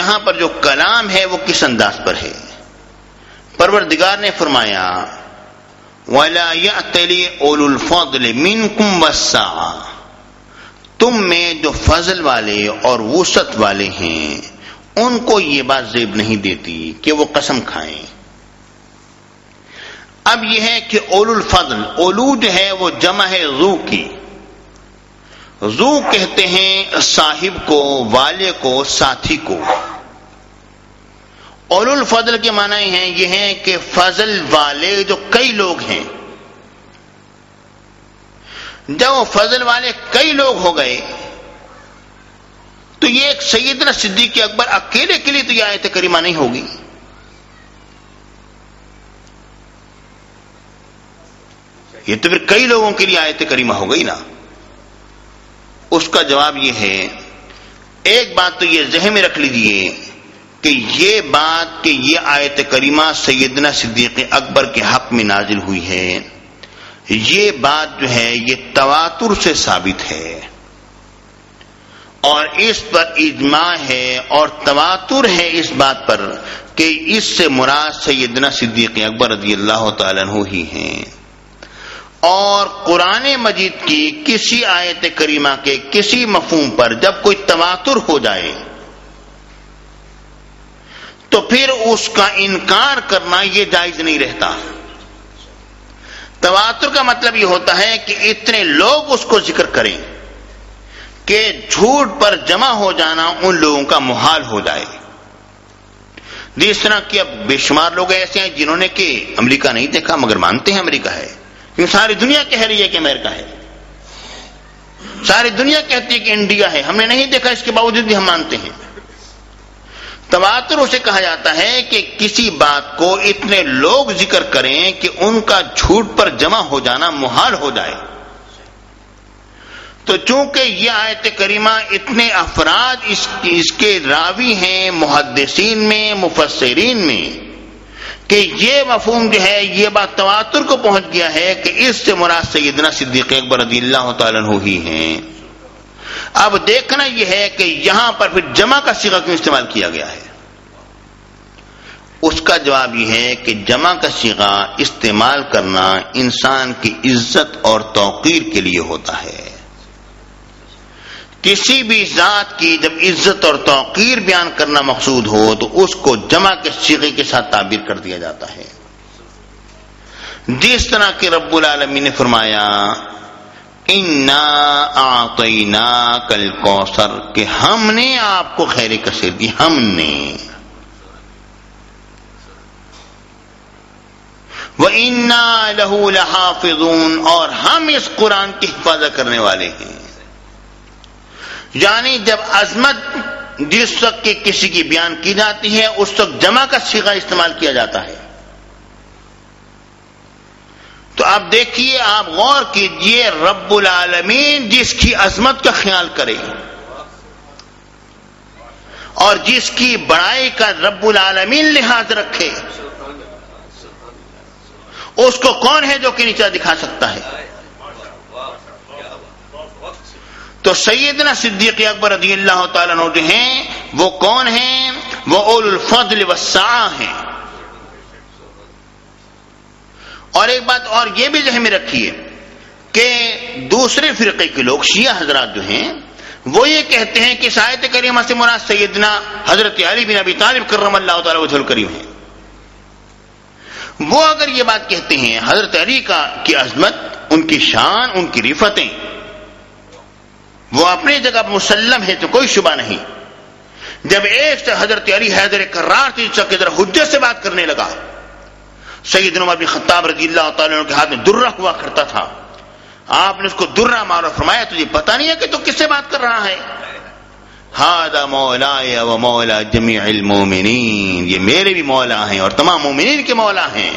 یہاں پر جو کلام ہے وہ کس انداز پر ہے؟ پروردگار نے فرمایا وَلَا يَأْتَلِ أُولُو الْفَضْلِ مِنْكُمْ وَالسَّعَةِ، تم میں جو فضل والے اور وسعت والے ہیں ان کو یہ بات زیب نہیں دیتی کہ وہ قسم کھائیں۔ اب یہ ہے کہ اولو الفضل، اولو جو ہے وہ جمع ہے ذو کی، ذو کہتے ہیں صاحب کو، والے کو، ساتھی کو۔ اولو الفضل کے معنی ہیں یہ ہیں کہ فضل والے جو کئی لوگ ہیں۔ جب وہ فضل والے کئی لوگ ہو گئے تو یہ ایک سیدنا صدیق اکبر اکیلے کے لیے تو یہ آیت کریمہ نہیں ہوگی، یہ تو پھر کئی لوگوں کے لیے آیت کریمہ ہو گئی نا۔ اس کا جواب یہ ہے، ایک بات تو یہ ذہن میں رکھ لیجیے کہ یہ بات کہ یہ آیت کریمہ سیدنا صدیق اکبر کے حق میں نازل ہوئی ہے، یہ بات جو ہے یہ تواتر سے ثابت ہے اور اس پر اجماع ہے اور تواتر ہے اس بات پر کہ اس سے مراد سیدنا صدیق اکبر رضی اللہ تعالیٰ عنہ ہی ہیں۔ اور قرآن مجید کی کسی آیت کریمہ کے کسی مفہوم پر جب کوئی تواتر ہو جائے تو پھر اس کا انکار کرنا یہ جائز نہیں رہتا۔ تواتر کا مطلب یہ ہوتا ہے کہ اتنے لوگ اس کو ذکر کریں کہ جھوٹ پر جمع ہو جانا ان لوگوں کا محال ہو جائے۔ جس طرح کہ اب بے شمار لوگ ایسے ہیں جنہوں نے کہ امریکہ نہیں دیکھا مگر مانتے ہیں امریکہ ہے، کیونکہ ساری دنیا کہہ رہی ہے کہ امریکہ ہے، ساری دنیا کہتی ہے کہ انڈیا ہے، ہم نے نہیں دیکھا اس کے باوجود بھی ہم مانتے ہیں۔ تواتر اسے کہا جاتا ہے کہ کسی بات کو اتنے لوگ ذکر کریں کہ ان کا جھوٹ پر جمع ہو جانا محال ہو جائے۔ تو چونکہ یہ آیت کریمہ اتنے افراد اس کے راوی ہیں محدثین میں، مفسرین میں، کہ یہ مفہوم جو ہے یہ بات تواتر کو پہنچ گیا ہے کہ اس سے مراد سیدنا صدیق اکبر رضی اللہ تعالیٰ عنہ ہی ہیں۔ اب دیکھنا یہ ہے کہ یہاں پر پھر جمع کا صیغہ کیوں استعمال کیا گیا ہے؟ اس کا جواب یہ ہے کہ جمع کا صیغہ استعمال کرنا انسان کی عزت اور توقیر کے لیے ہوتا ہے۔ کسی بھی ذات کی جب عزت اور توقیر بیان کرنا مقصود ہو تو اس کو جمع کے صیغے کے ساتھ تعبیر کر دیا جاتا ہے۔ جس طرح کہ رب العالمین نے فرمایا انا اعطیناک الکوثر، کہ ہم نے آپ کو خیر کثیر دی، ہم نے۔ وَإِنَّا لَهُ لَحَافِظُونَ، اور ہم اس قرآن کی حفاظت کرنے والے ہیں۔ یعنی جب عظمت جس وقت کی کسی کی بیان کی جاتی ہے اس وقت جمع کا صیغہ استعمال کیا جاتا ہے۔ تو آپ دیکھیے، آپ غور کیجئے، رب العالمین جس کی عظمت کا خیال کرے اور جس کی بڑائی کا رب العالمین لحاظ رکھے، اس کو کون ہے جو کہ نیچا دکھا سکتا ہے؟ تو سیدنا صدیق اکبر رضی اللہ تعالیٰ عنہ جو ہیں وہ کون ہیں؟ وہ اولو الفضل والسعہ ہیں۔ اور ایک بات اور یہ بھی ذہن میں رکھیے کہ دوسرے فرقے کے لوگ شیعہ حضرات جو ہیں وہ یہ کہتے ہیں کہ آیت کریمہ سے مراد سیدنا حضرت علی بن ابی طالب کرم اللہ تعالیٰ وجہ الکریم ہیں۔ وہ اگر یہ بات کہتے ہیں حضرت علی کی عظمت، ان کی شان، ان کی رفتیں وہ اپنی جگہ مسلم ہے تو کوئی شبہ نہیں۔ جب ایک سے حضرت علی حیدر کرار تھی کی طرح حجت سے بات کرنے لگا، سیدنا عمر بن خطاب رضی اللہ تعالیٰ عنہ کے ہاتھ میں درہ ہوا کرتا تھا، آپ نے اس کو درہ مارا، فرمایا تجھے پتہ نہیں ہے کہ تو کس سے بات کر رہا ہے؟ ھذا مولاي و مولا جمیع المؤمنین، یہ میرے بھی مولا ہیں اور تمام مومنین کے مولا ہیں۔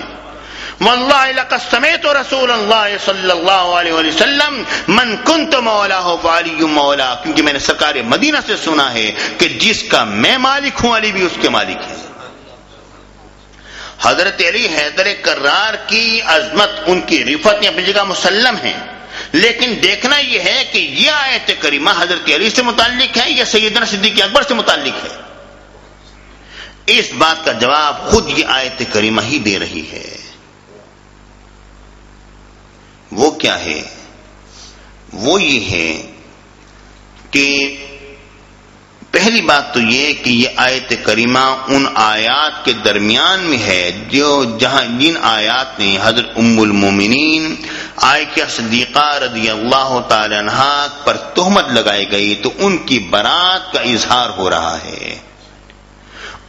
واللہ لقد سمعت رسول اللہ صلی اللہ علیہ وسلم من کنت مولاه فعلی مولا، کیونکہ میں نے سرکار مدینہ سے سنا ہے کہ جس کا میں مالک ہوں علی بھی اس کے مالک ہے۔ حضرت علی حیدر کرار کی عظمت، ان کی رفتیں اپنی جگہ مسلم ہیں، لیکن دیکھنا یہ ہے کہ یہ آیت کریمہ حضرت علی سے متعلق ہے یا سیدنا صدیق اکبر سے متعلق ہے۔ اس بات کا جواب خود یہ آیت کریمہ ہی دے رہی ہے۔ وہ کیا ہے؟ وہ یہ ہے کہ پہلی بات تو یہ کہ یہ آیت کریمہ ان آیات کے درمیان میں ہے جن آیات نے حضرت ام المومنین عائشہ صدیقہ رضی اللہ تعالی عنہا پر تہمت لگائی گئی تو ان کی برات کا اظہار ہو رہا ہے،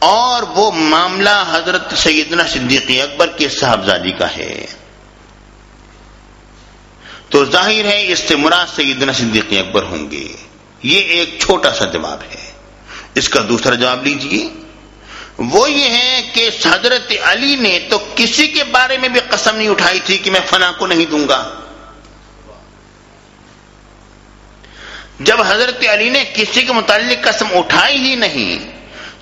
اور وہ معاملہ حضرت سیدنا صدیق اکبر کے صاحبزادی کا ہے، تو ظاہر ہے اس سے مراد سیدنا صدیق اکبر ہوں گے۔ یہ ایک چھوٹا سا جواب ہے۔ اس کا دوسرا جواب لیجئے، وہ یہ ہے کہ حضرت علی نے تو کسی کے بارے میں بھی قسم نہیں اٹھائی تھی کہ میں فلاں کو نہیں دوں گا۔ جب حضرت علی نے کسی کے متعلق قسم اٹھائی ہی نہیں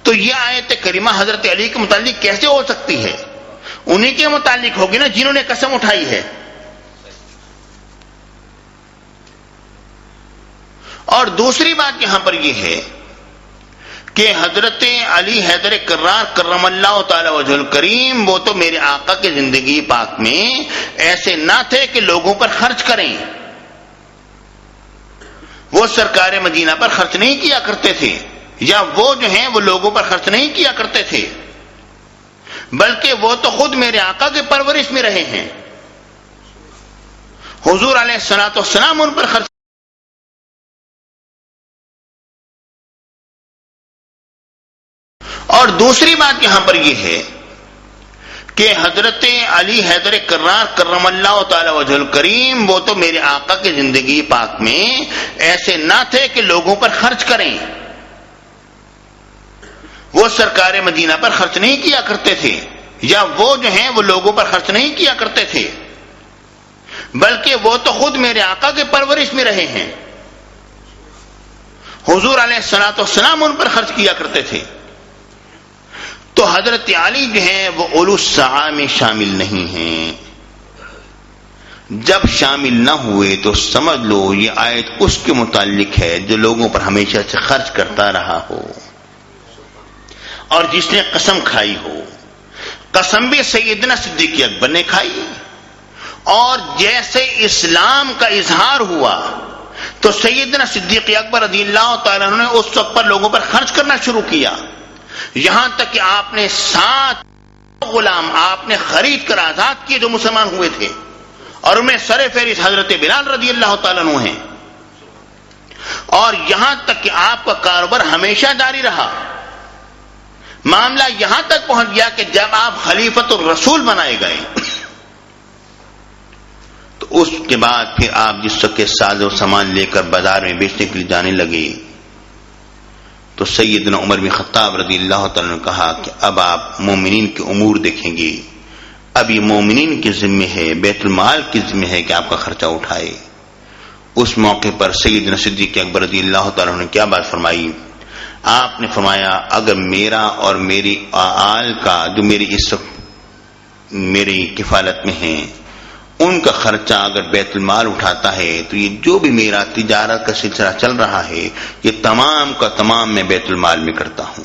تو یہ آیت کریمہ حضرت علی کے متعلق کیسے ہو سکتی ہے؟ انہی کے متعلق ہوگی نا جنہوں نے قسم اٹھائی ہے۔ اور دوسری بات یہاں پر یہ ہے کہ حضرت علی حیدر کرار کرم اللہ تعالی وجہ الکریم وہ تو میرے آقا کی زندگی پاک میں ایسے نہ تھے کہ لوگوں پر خرچ کریں، وہ سرکار مدینہ پر خرچ نہیں کیا کرتے تھے، یا وہ جو ہیں وہ لوگوں پر خرچ نہیں کیا کرتے تھے، بلکہ وہ تو خود میرے آقا کے پرورش میں رہے ہیں۔ حضور علیہ الصلوۃ والسلام ان پر خرچ۔ اور دوسری بات یہاں پر یہ ہے کہ حضرت علی حیدر کرار کرم اللہ تعالی وجہ الکریم وہ تو میرے آقا کی زندگی پاک میں ایسے نہ تھے کہ لوگوں پر خرچ کریں، وہ سرکار مدینہ پر خرچ نہیں کیا کرتے تھے، یا وہ جو ہیں وہ لوگوں پر خرچ نہیں کیا کرتے تھے، بلکہ وہ تو خود میرے آقا کے پرورش میں رہے ہیں۔ حضور علیہ الصلوۃ والسلام ان پر خرچ کیا کرتے تھے۔ تو حضرت علی جو ہیں وہ اولو السعہ میں شامل نہیں ہیں۔ جب شامل نہ ہوئے تو سمجھ لو یہ آیت اس کے متعلق ہے جو لوگوں پر ہمیشہ سے خرچ کرتا رہا ہو اور جس نے قسم کھائی ہو۔ قسم بھی سیدنا صدیق اکبر نے کھائی، اور جیسے اسلام کا اظہار ہوا تو سیدنا صدیق اکبر رضی اللہ تعالیٰ عنہ نے اس وقت پر لوگوں پر خرچ کرنا شروع کیا، یہاں تک کہ آپ نے 7 غلام آپ نے خرید کر آزاد کیے جو مسلمان ہوئے تھے، اور ان میں سر فہرست حضرت بلال رضی اللہ تعالیٰ عنہ ہیں، اور یہاں تک کہ آپ کا کاروبار ہمیشہ جاری رہا۔ معاملہ یہاں تک پہنچ گیا کہ جب آپ خلیفۃ الرسول بنائے گئے تو اس کے بعد پھر آپ جس وقت ساز و سامان لے کر بازار میں بیچنے کے لیے جانے لگے تو سیدنا عمر بن خطاب رضی اللہ تعالیٰ نے کہا کہ اب آپ مومنین کے امور دیکھیں گے، اب یہ مومنین کے ذمہ ہے، بیت المال کے ذمہ ہے کہ آپ کا خرچہ اٹھائے۔ اس موقع پر سیدنا صدیق اکبر رضی اللہ تعالیٰ نے کیا بات فرمائی؟ آپ نے فرمایا اگر میرا اور میری آل کا جو میری اس وقت میری کفالت میں ہیں ان کا خرچہ اگر بیت المال اٹھاتا ہے تو یہ جو بھی میرا تجارت کا سلسلہ چل رہا ہے یہ تمام کا تمام میں بیت المال میں کرتا ہوں۔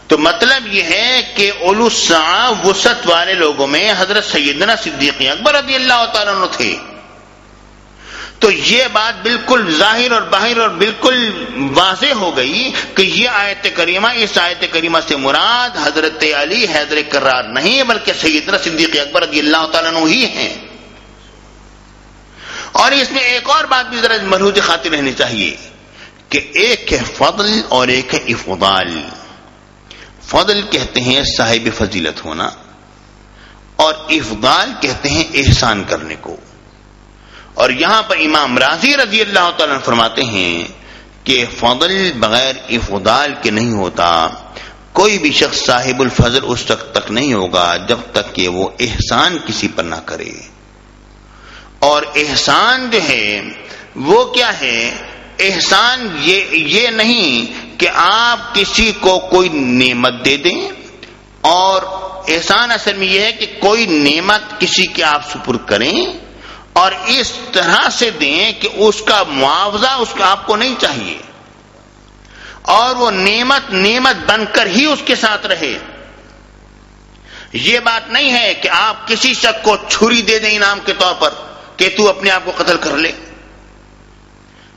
تو مطلب یہ ہے کہ اولو السعہ وسعت والے لوگوں میں حضرت سیدنا صدیق اکبر رضی اللہ تعالیٰ عنہ تھے۔ تو یہ بات بالکل ظاہر اور باہر اور بالکل واضح ہو گئی کہ یہ آیت کریمہ اس آیت کریمہ سے مراد حضرت علی حیدر کرار نہیں بلکہ سیدنا صدیق اکبر رضی اللہ تعالیٰ عنہ ہی ہیں۔ اور اس میں ایک اور بات بھی ذرا ملحوظ خاطر رہنی چاہیے کہ ایک ہے فضل اور ایک ہے افضال۔ فضل کہتے ہیں صاحب فضیلت ہونا، اور افضال کہتے ہیں احسان کرنے کو۔ اور یہاں پر امام راضی رضی اللہ تعالیٰ فرماتے ہیں کہ فضل بغیر افضال کے نہیں ہوتا، کوئی بھی شخص صاحب الفضل اس وقت تک نہیں ہوگا جب تک کہ وہ احسان کسی پر نہ کرے۔ اور احسان جو ہے وہ کیا ہے؟ احسان یہ نہیں کہ آپ کسی کو کوئی نعمت دے دیں، اور احسان اصل میں یہ ہے کہ کوئی نعمت کسی کے آپ سپرد کریں اور اس طرح سے دیں کہ اس کا معاوضہ اس کا آپ کو نہیں چاہیے، اور وہ نعمت بن کر ہی اس کے ساتھ رہے. یہ بات نہیں ہے کہ آپ کسی شخص کو چھری دے دیں انعام کے طور پر کہ تو اپنے آپ کو قتل کر لے.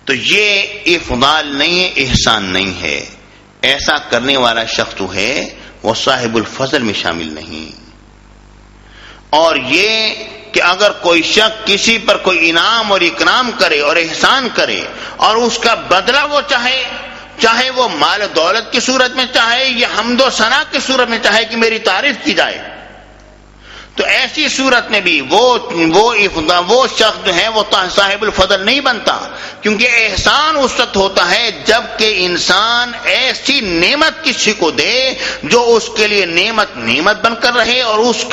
تو یہ افضال نہیں ہے، احسان نہیں ہے. ایسا کرنے والا شخص جو ہے وہ صاحب الفضل میں شامل نہیں. اور یہ کہ اگر کوئی شخص کسی پر کوئی انعام اور اکرام کرے اور احسان کرے اور اس کا بدلہ وہ چاہے وہ مال دولت کی صورت میں چاہے یا حمد و ثنا کی صورت میں چاہے کہ میری تعریف کی جائے، تو ایسی صورت میں بھی وہ شخص جو ہے وہ صاحب الفضل نہیں بنتا. کیونکہ احسان اس وقت ہوتا ہے جب کہ انسان ایسی نعمت کسی کو دے جو اس کے لیے نعمت بن کر رہے اور اس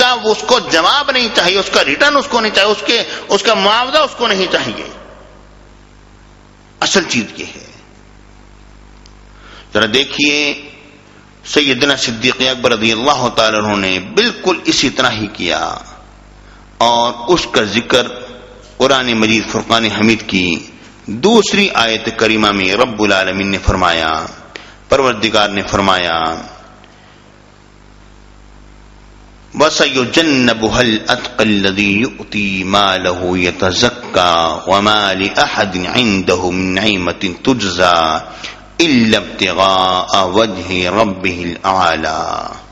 کو جواب نہیں چاہیے، اس کا ریٹرن اس کو نہیں چاہیے، اس کا معاوضہ اس کو نہیں چاہیے. اصل چیز یہ ہے. ذرا دیکھیے سیدنا صدیق اکبر رضی اللہ تعالی عنہ نے بالکل اسی طرح ہی کیا، اور اس کا ذکر قرآن مجید فرقان حمید کی دوسری آیت کریمہ میں رب العالمین نے فرمایا، پروردگار نے فرمایا وَسَيُجَنَّبُهَا الْأَتْقَى الَّذِي يُؤْتِي مَالَهُ يَتَزَكَّى وَمَا لِأَحَدٍ عِندَهُ مِن نِّعْمَةٍ تُجْزَى إِلَّا ابْتِغَاءَ وَجْهِ رَبِّهِ الْأَعْلَى.